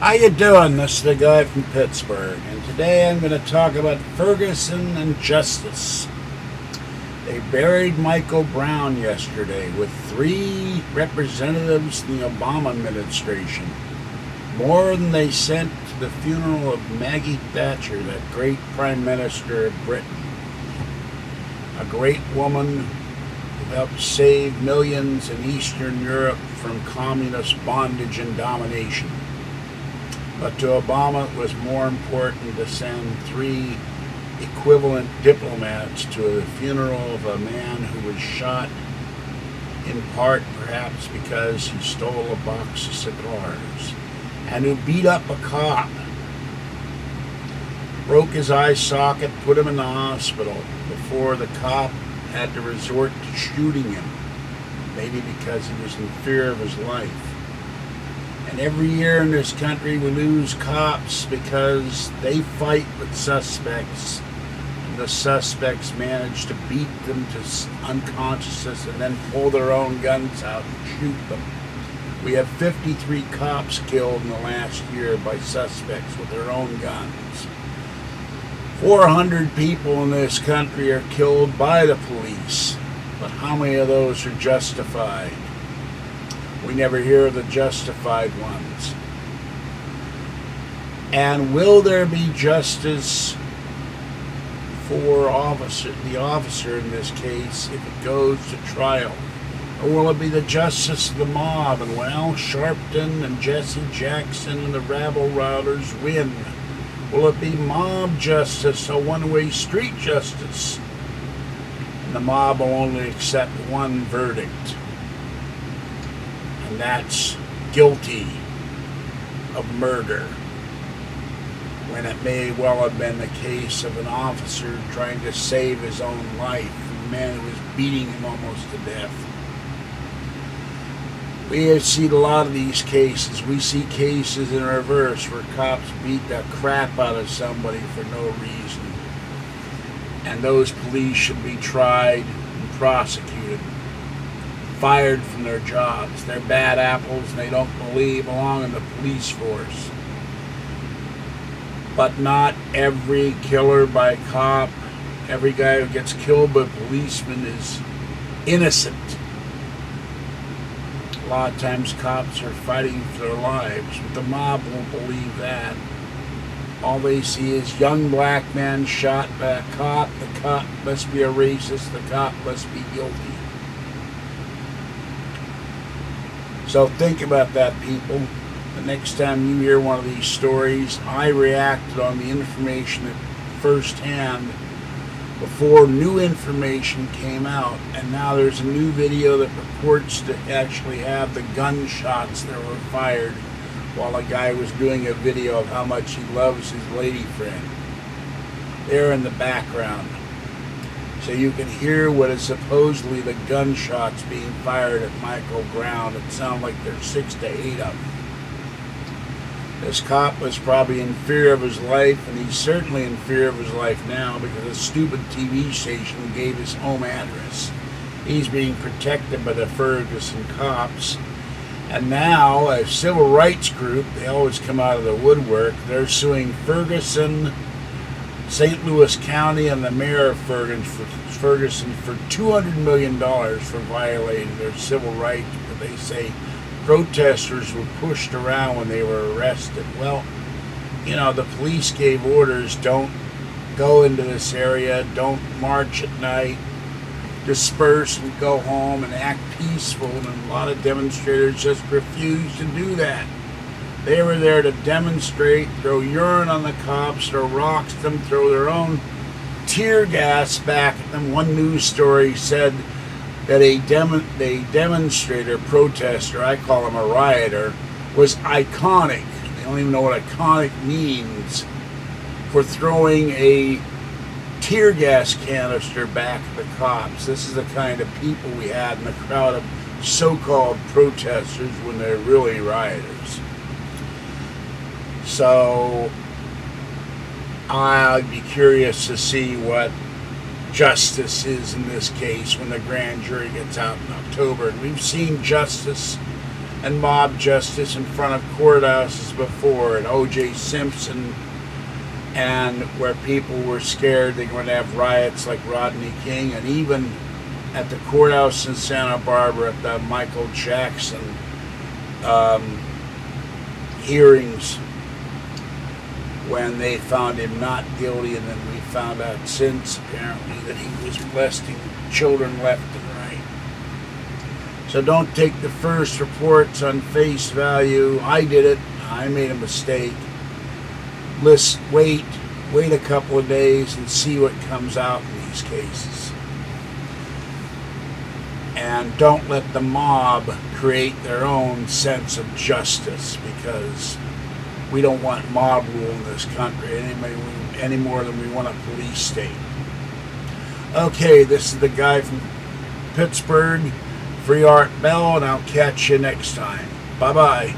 How you doing? This is the guy from Pittsburgh, and today I'm going to talk about Ferguson and justice. They buried Michael Brown yesterday with 3 representatives in the Obama administration. More than they sent to the funeral of Maggie Thatcher, that great Prime Minister of Britain. A great woman who helped save millions in Eastern Europe from communist bondage and domination. But to Obama, it was more important to send 3 equivalent diplomats to the funeral of a man who was shot, in part perhaps because he stole a box of cigars, and who beat up a cop, broke his eye socket, put him in the hospital before the cop had to resort to shooting him, maybe because he was in fear of his life. And every year in this country we lose cops because they fight with suspects, and the suspects manage to beat them to unconsciousness and then pull their own guns out and shoot them. We have 53 cops killed in the last year by suspects with their own guns. 400 people in this country are killed by the police, but how many of those are justified? We never hear of the justified ones. And will there be justice for the officer in this case if it goes to trial? Or will it be the justice of the mob, and well, Sharpton and Jesse Jackson and the rabble-routers win? Will it be mob justice, a one-way street justice? And the mob will only accept one verdict, and that's guilty of murder, when it may well have been the case of an officer trying to save his own life from a man who was beating him almost to death. We have seen a lot of these cases. We see cases in reverse where cops beat the crap out of somebody for no reason, and those police should be tried and prosecuted, fired from their jobs. They're bad apples and they don't belong in the police force. But not every killer by a cop, every guy who gets killed by a policeman is innocent. A lot of times cops are fighting for their lives, but the mob won't believe that. All they see is young black men shot by a cop. The cop must be a racist. The cop must be guilty. So think about that, people. The next time you hear one of these stories, I reacted on the information at firsthand before new information came out, and now there's a new video that purports to actually have the gunshots that were fired while a guy was doing a video of how much he loves his lady friend. They're in the background, so you can hear what is supposedly the gunshots being fired at Michael Brown. It sounds like there's 6 to 8 of them. This cop was probably in fear of his life, and he's certainly in fear of his life now because a stupid TV station gave his home address. He's being protected by the Ferguson cops. And now a civil rights group, they always come out of the woodwork, they're suing Ferguson, St. Louis County, and the mayor of Ferguson for $200 million for violating their civil rights. But they say protesters were pushed around when they were arrested. Well, you know, the police gave orders, don't go into this area, don't march at night, disperse and go home and act peaceful. And a lot of demonstrators just refused to do that. They were there to demonstrate, throw urine on the cops, throw rocks at them, throw their own tear gas back at them. One news story said that a demonstrator, protester, I call him a rioter, was iconic. They don't even know what iconic means, for throwing a tear gas canister back at the cops. This is the kind of people we had in the crowd of so-called protesters when they're really rioters. So I'd be curious to see what justice is in this case when the grand jury gets out in October. And we've seen justice and mob justice in front of courthouses before, and O.J. Simpson, and where people were scared they're going to have riots like Rodney King, and even at the courthouse in Santa Barbara at the Michael Jackson hearings, when they found him not guilty, and then we found out since apparently that he was molesting children left and right. So don't take the first reports on face value. I did it. I made a mistake. Wait a couple of days and see what comes out in these cases. And don't let the mob create their own sense of justice, because we don't want mob rule in this country any more than we want a police state. Okay, this is the guy from Pittsburgh, Free Art Bell, and I'll catch you next time. Bye-bye.